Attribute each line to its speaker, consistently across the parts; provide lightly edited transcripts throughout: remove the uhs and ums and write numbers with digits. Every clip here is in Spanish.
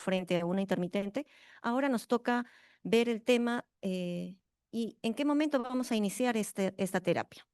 Speaker 1: frente a una intermitente. Ahora nos toca ver el tema y en qué momento vamos a iniciar esta terapia.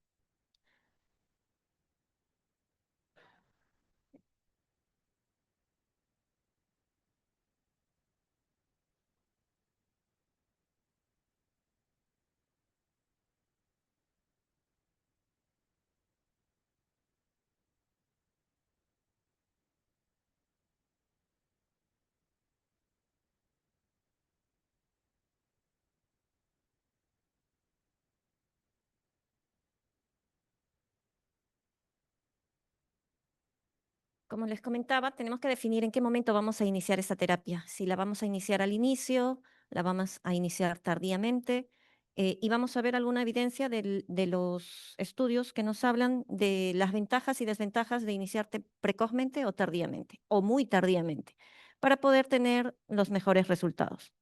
Speaker 1: Como les comentaba, tenemos que definir en qué momento vamos a iniciar esta terapia. Si la vamos a iniciar al inicio, la vamos a iniciar tardíamente, y vamos a ver alguna evidencia de los estudios que nos hablan de las ventajas y desventajas de iniciarte precozmente o tardíamente, o muy tardíamente, para poder tener los mejores resultados.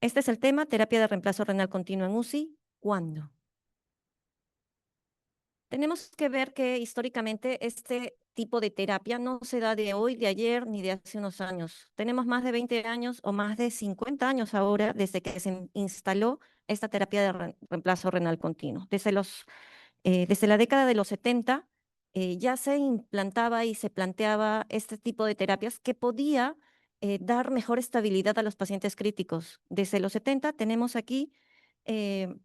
Speaker 1: Este es el tema, terapia de reemplazo renal continuo en UCI. ¿Cuándo? Tenemos que ver que históricamente este tipo de terapia no se da de hoy, de ayer, ni de hace unos años. Tenemos más de 20 años o más de 50 años ahora desde que se instaló esta terapia de reemplazo renal continuo. Desde la década de los 70 ya se implantaba y se planteaba este tipo de terapias que podía dar mejor estabilidad a los pacientes críticos. Desde los 70 tenemos aquí eh,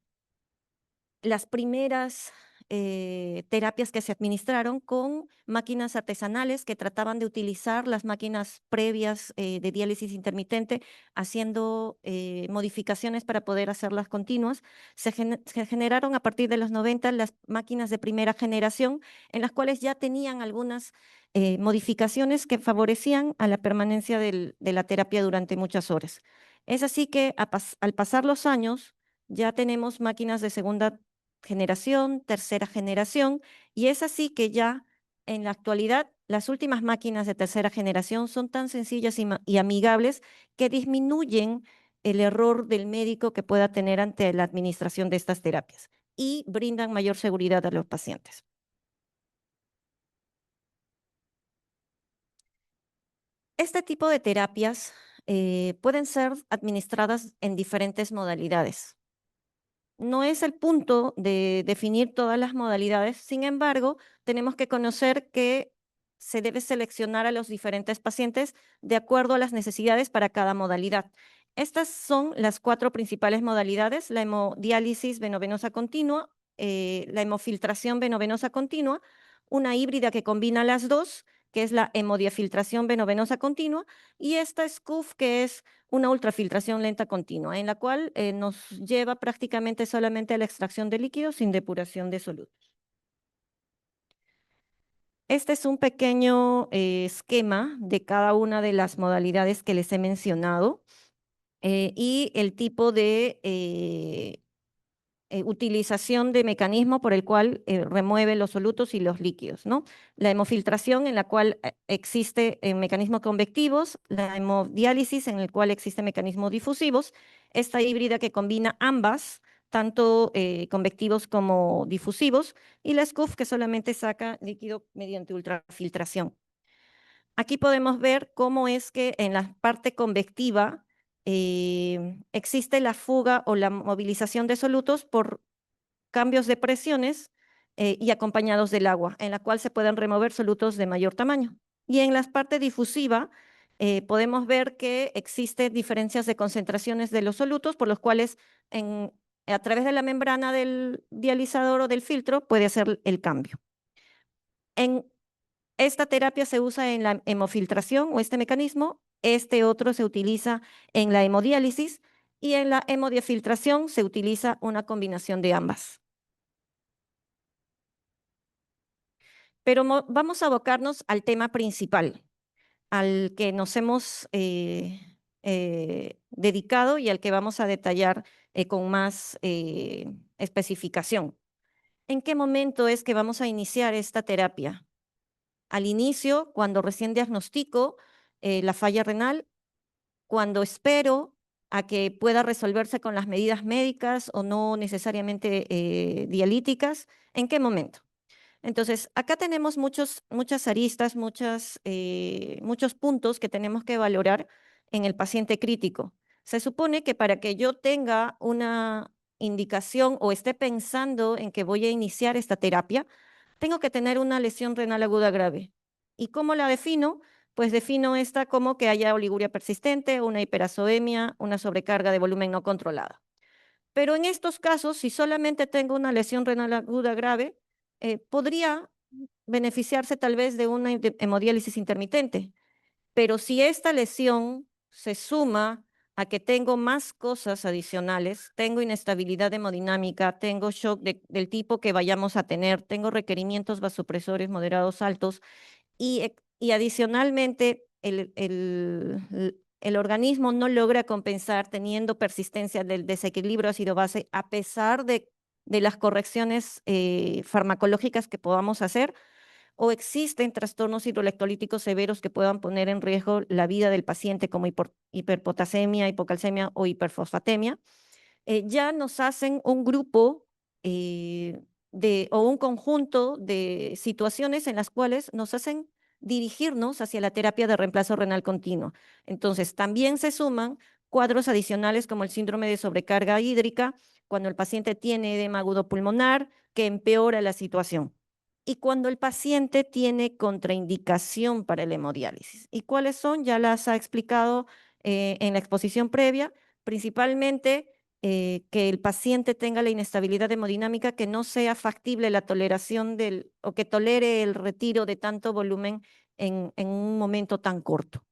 Speaker 1: las primeras terapias que se administraron con máquinas artesanales que trataban de utilizar las máquinas previas de diálisis intermitente, haciendo modificaciones para poder hacerlas continuas. Se generaron a partir de los 90 las máquinas de primera generación, en las cuales ya tenían algunas modificaciones que favorecían a la permanencia de la terapia durante muchas horas. Es así que al pasar los años, ya tenemos máquinas de segunda generación, tercera generación, y es así que ya en la actualidad las últimas máquinas de tercera generación son tan sencillas y amigables que disminuyen el error del médico que pueda tener ante la administración de estas terapias y brindan mayor seguridad a los pacientes. Este tipo de terapias pueden ser administradas en diferentes modalidades. No es el punto de definir todas las modalidades, sin embargo, tenemos que conocer que se debe seleccionar a los diferentes pacientes de acuerdo a las necesidades para cada modalidad. Estas son las 4 principales modalidades: la hemodiálisis venovenosa continua, la hemofiltración venovenosa continua, una híbrida que combina las dos, que es la hemodiafiltración venovenosa continua, y esta SCUF, que es una ultrafiltración lenta continua, en la cual nos lleva prácticamente solamente a la extracción de líquidos sin depuración de solutos. Este es un pequeño esquema de cada una de las modalidades que les he mencionado y el tipo de utilización de mecanismo por el cual remueve los solutos y los líquidos, ¿no? La hemofiltración, en la cual existe mecanismos convectivos; la hemodiálisis, en el cual existe mecanismos difusivos; esta híbrida que combina ambas, tanto convectivos como difusivos; y la SCUF, que solamente saca líquido mediante ultrafiltración. Aquí podemos ver cómo es que en la parte convectiva existe la fuga o la movilización de solutos por cambios de presiones y acompañados del agua, en la cual se pueden remover solutos de mayor tamaño. Y en la parte difusiva podemos ver que existen diferencias de concentraciones de los solutos, por los cuales a través de la membrana del dializador o del filtro puede hacer el cambio. Esta terapia se usa en la hemofiltración o este mecanismo; este otro se utiliza en la hemodiálisis, y en la hemodiafiltración se utiliza una combinación de ambas. Pero vamos a abocarnos al tema principal, al que nos hemos dedicado y al que vamos a detallar con más especificación. ¿En qué momento es que vamos a iniciar esta terapia? Al inicio, cuando recién diagnostico la falla renal, cuando espero a que pueda resolverse con las medidas médicas o no necesariamente dialíticas. ¿En qué momento? Entonces, acá tenemos muchas aristas, muchos puntos que tenemos que valorar en el paciente crítico. Se supone que para que yo tenga una indicación o esté pensando en que voy a iniciar esta terapia, tengo que tener una lesión renal aguda grave. ¿Y cómo la defino? Pues defino esta como que haya oliguria persistente, una hiperazoemia, una sobrecarga de volumen no controlada. Pero en estos casos, si solamente tengo una lesión renal aguda grave, podría beneficiarse tal vez de una hemodiálisis intermitente. Pero si esta lesión se suma a que tengo más cosas adicionales, tengo inestabilidad hemodinámica, tengo shock del tipo que vayamos a tener, tengo requerimientos vasopresores moderados altos, y adicionalmente el organismo no logra compensar teniendo persistencia del desequilibrio ácido-base a pesar de las correcciones farmacológicas que podamos hacer, o existen trastornos hidroelectrolíticos severos que puedan poner en riesgo la vida del paciente como hiperpotasemia, hipocalcemia o hiperfosfatemia. Ya nos hacen un grupo o un conjunto de situaciones en las cuales nos hacen dirigirnos hacia la terapia de reemplazo renal continuo. Entonces, también se suman cuadros adicionales como el síndrome de sobrecarga hídrica, cuando el paciente tiene edema agudo pulmonar, que empeora la situación. Y cuando el paciente tiene contraindicación para el hemodiálisis. ¿Y cuáles son? Ya las ha explicado en la exposición previa, principalmente que el paciente tenga la inestabilidad hemodinámica, que no sea factible la toleración o que tolere el retiro de tanto volumen en un momento tan corto.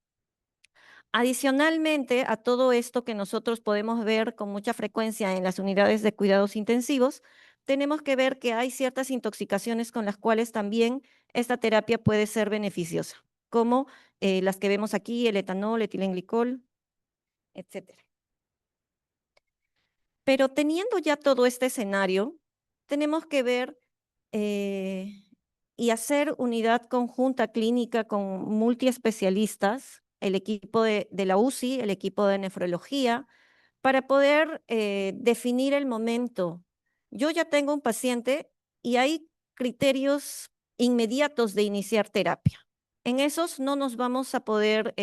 Speaker 1: Adicionalmente a todo esto que nosotros podemos ver con mucha frecuencia en las unidades de cuidados intensivos, tenemos que ver que hay ciertas intoxicaciones con las cuales también esta terapia puede ser beneficiosa, como las que vemos aquí, el etanol, etilenglicol, etcétera. Pero teniendo ya todo este escenario, tenemos que ver eh, y hacer unidad conjunta clínica con multiespecialistas, el equipo de la UCI, el equipo de nefrología, para poder definir el momento. Yo ya tengo un paciente y hay criterios inmediatos de iniciar terapia. En esos no nos vamos a poder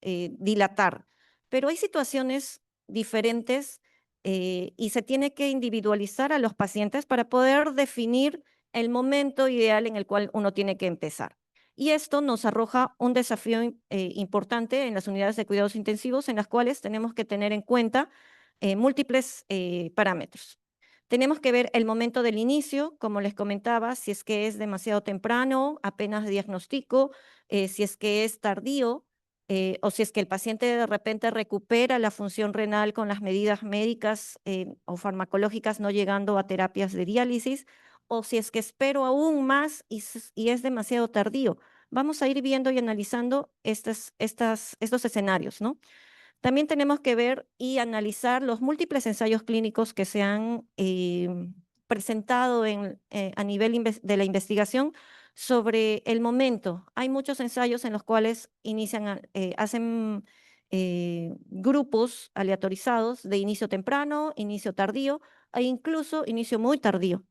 Speaker 1: dilatar, pero hay situaciones diferentes y se tiene que individualizar a los pacientes para poder definir el momento ideal en el cual uno tiene que empezar. Y esto nos arroja un desafío importante en las unidades de cuidados intensivos, en las cuales tenemos que tener en cuenta múltiples parámetros. Tenemos que ver el momento del inicio, como les comentaba, si es que es demasiado temprano, apenas diagnóstico, si es que es tardío, o si es que el paciente de repente recupera la función renal con las medidas médicas o farmacológicas, no llegando a terapias de diálisis, o si es que espero aún más y es demasiado tardío. Vamos a ir viendo y analizando estos escenarios, ¿no? También tenemos que ver y analizar los múltiples ensayos clínicos que se han presentado a nivel de la investigación sobre el momento. Hay muchos ensayos en los cuales hacen grupos aleatorizados de inicio temprano, inicio tardío e incluso inicio muy tardío.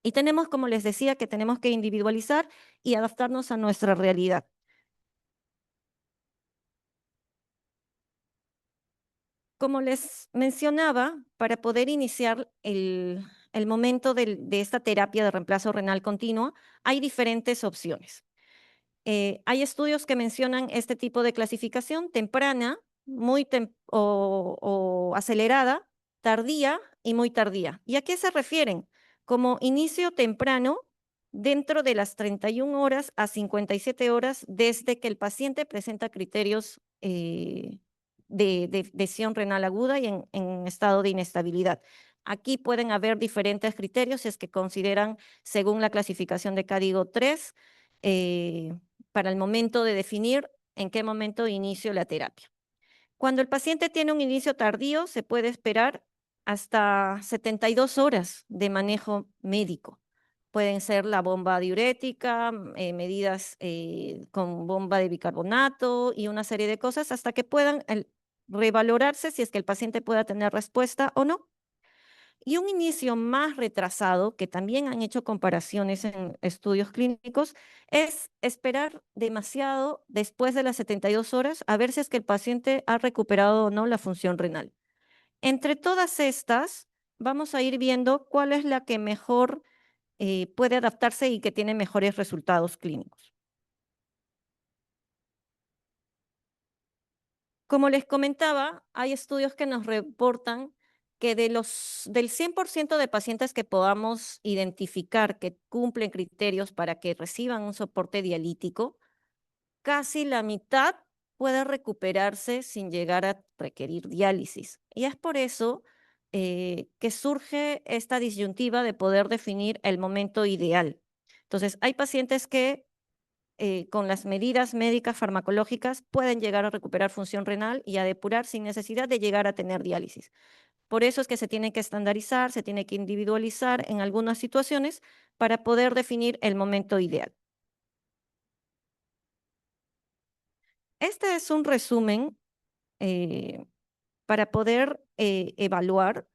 Speaker 1: Y tenemos, como les decía, que tenemos que individualizar y adaptarnos a nuestra realidad. Como les mencionaba, para poder iniciar el momento de esta terapia de reemplazo renal continuo, hay diferentes opciones. Hay estudios que mencionan este tipo de clasificación: temprana, o acelerada, tardía y muy tardía. ¿Y a qué se refieren? Como inicio temprano dentro de las 31 horas a 57 horas desde que el paciente presenta criterios de lesión renal aguda y en estado de inestabilidad. Aquí pueden haber diferentes criterios si es que consideran, según la clasificación de Código 3, para el momento de definir en qué momento inicio la terapia. Cuando el paciente tiene un inicio tardío, se puede esperar hasta 72 horas de manejo médico. Pueden ser la bomba diurética, medidas con bomba de bicarbonato y una serie de cosas hasta que puedan revalorarse si es que el paciente pueda tener respuesta o no. Y un inicio más retrasado, que también han hecho comparaciones en estudios clínicos, es esperar demasiado después de las 72 horas a ver si es que el paciente ha recuperado o no la función renal. Entre todas estas, vamos a ir viendo cuál es la que mejor puede adaptarse y que tiene mejores resultados clínicos. Como les comentaba, hay estudios que nos reportan que del 100% de pacientes que podamos identificar que cumplen criterios para que reciban un soporte dialítico, casi la mitad puede recuperarse sin llegar a requerir diálisis. Y es por eso que surge esta disyuntiva de poder definir el momento ideal. Entonces, hay pacientes que con las medidas médicas farmacológicas pueden llegar a recuperar función renal y a depurar sin necesidad de llegar a tener diálisis. Por eso es que se tiene que estandarizar, se tiene que individualizar en algunas situaciones para poder definir el momento ideal. Este es un resumen eh, para poder evaluar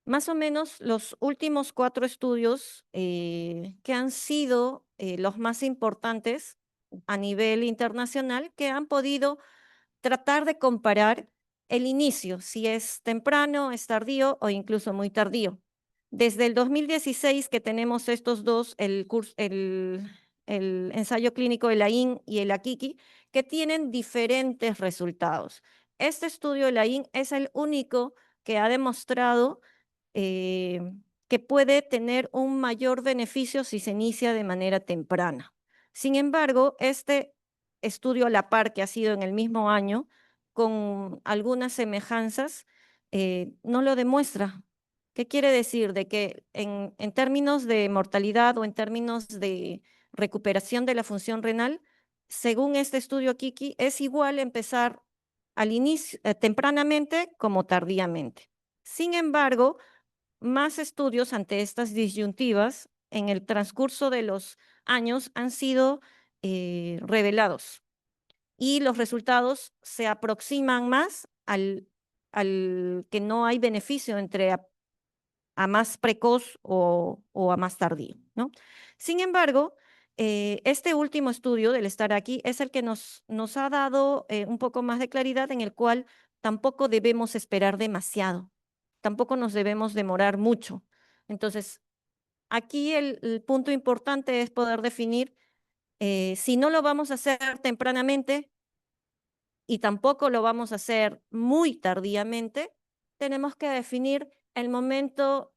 Speaker 1: más o menos los últimos 4 estudios que han sido los más importantes a nivel internacional, que han podido tratar de comparar el inicio, si es temprano, es tardío o incluso muy tardío. Desde el 2016 que tenemos estos dos, el ensayo clínico, el AIN y el AKIKI, que tienen diferentes resultados. Este estudio, el AIN, es el único que ha demostrado eh, que puede tener un mayor beneficio si se inicia de manera temprana. Sin embargo, este estudio a la par, que ha sido en el mismo año, con algunas semejanzas, no lo demuestra. ¿Qué quiere decir? De que en términos de mortalidad o en términos de recuperación de la función renal, según este estudio Kiki, es igual empezar al inicio, tempranamente como tardíamente. Sin embargo, más estudios ante estas disyuntivas en el transcurso de los años han sido revelados y los resultados se aproximan más al que no hay beneficio entre a más precoz o a más tardío, ¿no? Sin embargo, este último estudio del estar aquí es el que nos ha dado un poco más de claridad, en el cual tampoco debemos esperar demasiado, tampoco nos debemos demorar mucho. Entonces, aquí el punto importante es poder definir si no lo vamos a hacer tempranamente, y tampoco lo vamos a hacer muy tardíamente, tenemos que definir el momento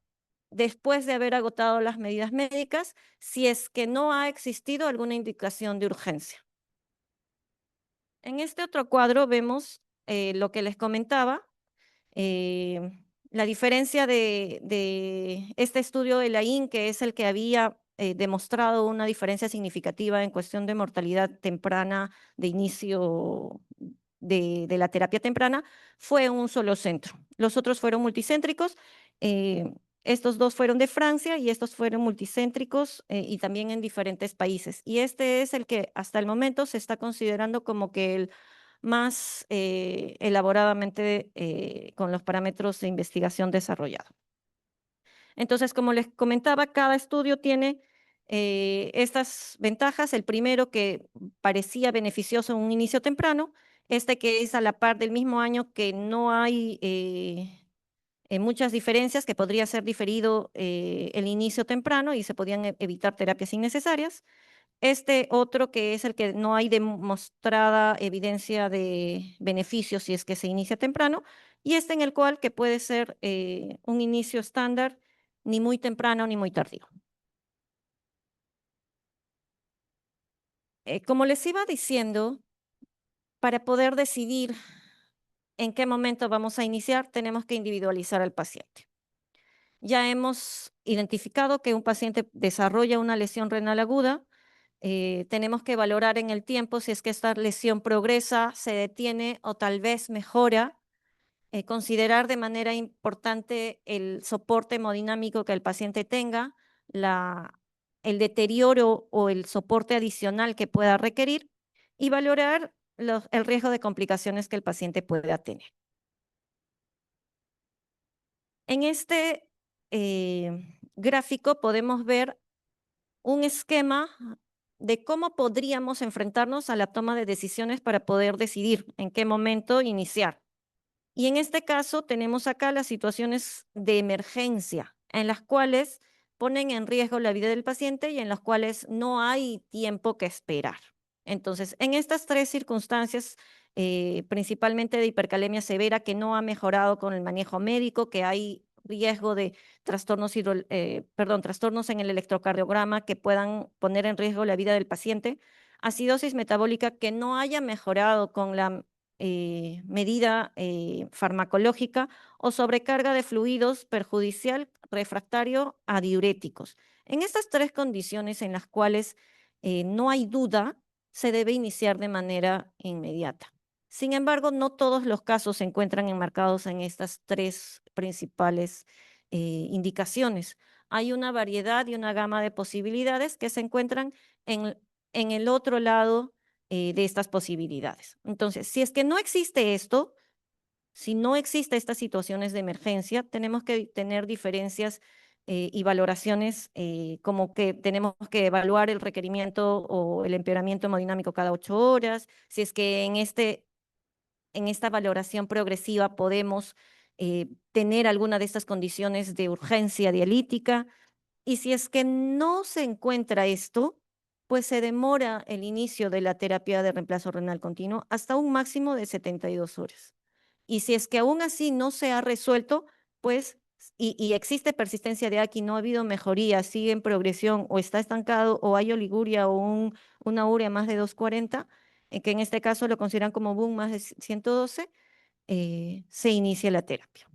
Speaker 1: después de haber agotado las medidas médicas, si es que no ha existido alguna indicación de urgencia. En este otro cuadro vemos lo que les comentaba, eh, la diferencia de este estudio de la IN, que es el que había demostrado una diferencia significativa en cuestión de mortalidad temprana de inicio de la terapia temprana, fue en un solo centro. Los otros fueron multicéntricos. Estos dos fueron de Francia y estos fueron multicéntricos y también en diferentes países. Y este es el que hasta el momento se está considerando como que el más elaboradamente con los parámetros de investigación desarrollado. Entonces, como les comentaba, cada estudio tiene estas ventajas. El primero, que parecía beneficioso en un inicio temprano, este que es a la par del mismo año, que no hay muchas diferencias, que podría ser diferido el inicio temprano y se podían evitar terapias innecesarias. Este otro, que es el que no hay demostrada evidencia de beneficios si es que se inicia temprano, y este en el cual que puede ser un inicio estándar, ni muy temprano ni muy tardío. Como les iba diciendo, para poder decidir en qué momento vamos a iniciar, tenemos que individualizar al paciente. Ya hemos identificado que un paciente desarrolla una lesión renal aguda. Tenemos que valorar en el tiempo si es que esta lesión progresa, se detiene o tal vez mejora. Considerar de manera importante el soporte hemodinámico que el paciente tenga, el deterioro o el soporte adicional que pueda requerir, y valorar el riesgo de complicaciones que el paciente pueda tener. En este gráfico podemos ver un esquema de cómo podríamos enfrentarnos a la toma de decisiones para poder decidir en qué momento iniciar. Y en este caso tenemos acá las situaciones de emergencia, en las cuales ponen en riesgo la vida del paciente y en las cuales no hay tiempo que esperar. Entonces, en estas tres circunstancias, principalmente de hipercalemia severa que no ha mejorado con el manejo médico, que hay riesgo de trastornos en el electrocardiograma que puedan poner en riesgo la vida del paciente, acidosis metabólica que no haya mejorado con la medida farmacológica o sobrecarga de fluidos perjudicial refractario a diuréticos. En estas tres condiciones en las cuales no hay duda, se debe iniciar de manera inmediata. Sin embargo, no todos los casos se encuentran enmarcados en estas tres principales indicaciones. Hay una variedad y una gama de posibilidades que se encuentran en, en el otro lado de estas posibilidades. Entonces, si es que no existe esto, si no existe estas situaciones de emergencia, tenemos que tener diferencias y valoraciones como que tenemos que evaluar el requerimiento o el empeoramiento hemodinámico cada 8 horas, si es que en esta valoración progresiva podemos tener alguna de estas condiciones de urgencia dialítica, y si es que no se encuentra esto, pues se demora el inicio de la terapia de reemplazo renal continuo hasta un máximo de 72 horas. Y si es que aún así no se ha resuelto, pues, y existe persistencia de AKI, no ha habido mejoría, sigue en progresión o está estancado o hay oliguria o una urea más de 240, que en este caso lo consideran como boom más de 112, se inicia la terapia.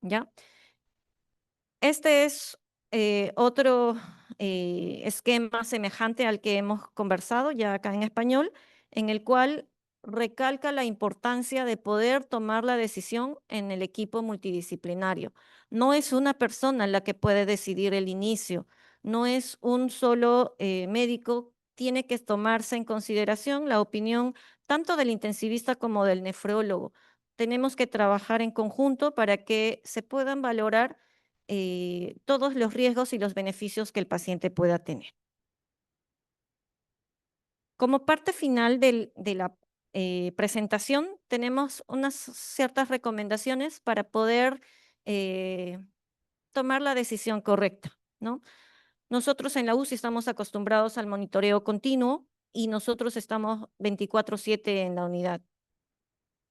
Speaker 1: ¿Ya? Este es otro esquema semejante al que hemos conversado ya acá en español, en el cual recalca la importancia de poder tomar la decisión en el equipo multidisciplinario. No es una persona la que puede decidir el inicio, no es un solo médico, tiene que tomarse en consideración la opinión tanto del intensivista como del nefrólogo. Tenemos que trabajar en conjunto para que se puedan valorar todos los riesgos y los beneficios que el paciente pueda tener. Como parte final de la presentación, tenemos unas ciertas recomendaciones para poder eh, tomar la decisión correcta, ¿no? Nosotros en la UCI estamos acostumbrados al monitoreo continuo y nosotros estamos 24/7 en la unidad.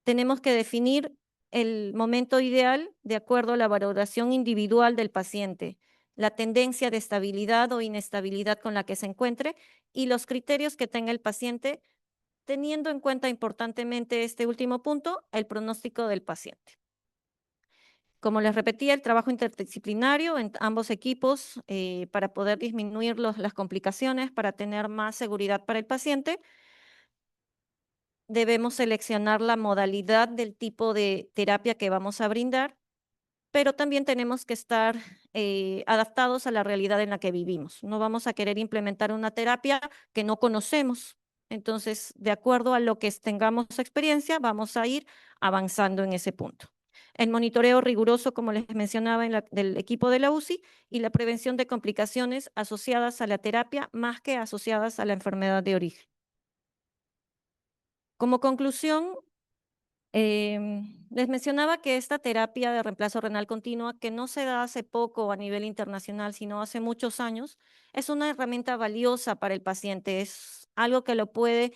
Speaker 1: Tenemos que definir el momento ideal de acuerdo a la valoración individual del paciente, la tendencia de estabilidad o inestabilidad con la que se encuentre y los criterios que tenga el paciente, teniendo en cuenta importantemente este último punto, el pronóstico del paciente. Como les repetía, el trabajo interdisciplinario en ambos equipos para poder disminuir las complicaciones, para tener más seguridad para el paciente. Debemos seleccionar la modalidad del tipo de terapia que vamos a brindar, pero también tenemos que estar adaptados a la realidad en la que vivimos. No vamos a querer implementar una terapia que no conocemos. Entonces, de acuerdo a lo que tengamos experiencia, vamos a ir avanzando en ese punto. El monitoreo riguroso, como les mencionaba, del equipo de la UCI y la prevención de complicaciones asociadas a la terapia más que asociadas a la enfermedad de origen. Como conclusión, les mencionaba que esta terapia de reemplazo renal continua, que no se da hace poco a nivel internacional, sino hace muchos años, es una herramienta valiosa para el paciente, es algo que lo puede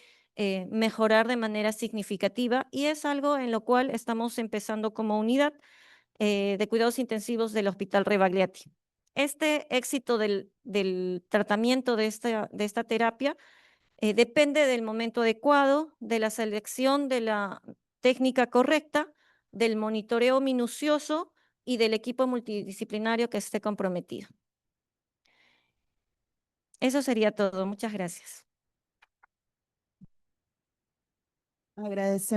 Speaker 1: mejorar de manera significativa y es algo en lo cual estamos empezando como unidad de cuidados intensivos del Hospital Rebagliati. Este éxito del tratamiento de esta terapia depende del momento adecuado, de la selección de la técnica correcta, del monitoreo minucioso y del equipo multidisciplinario que esté comprometido. Eso sería todo. Muchas gracias.
Speaker 2: Agradecemos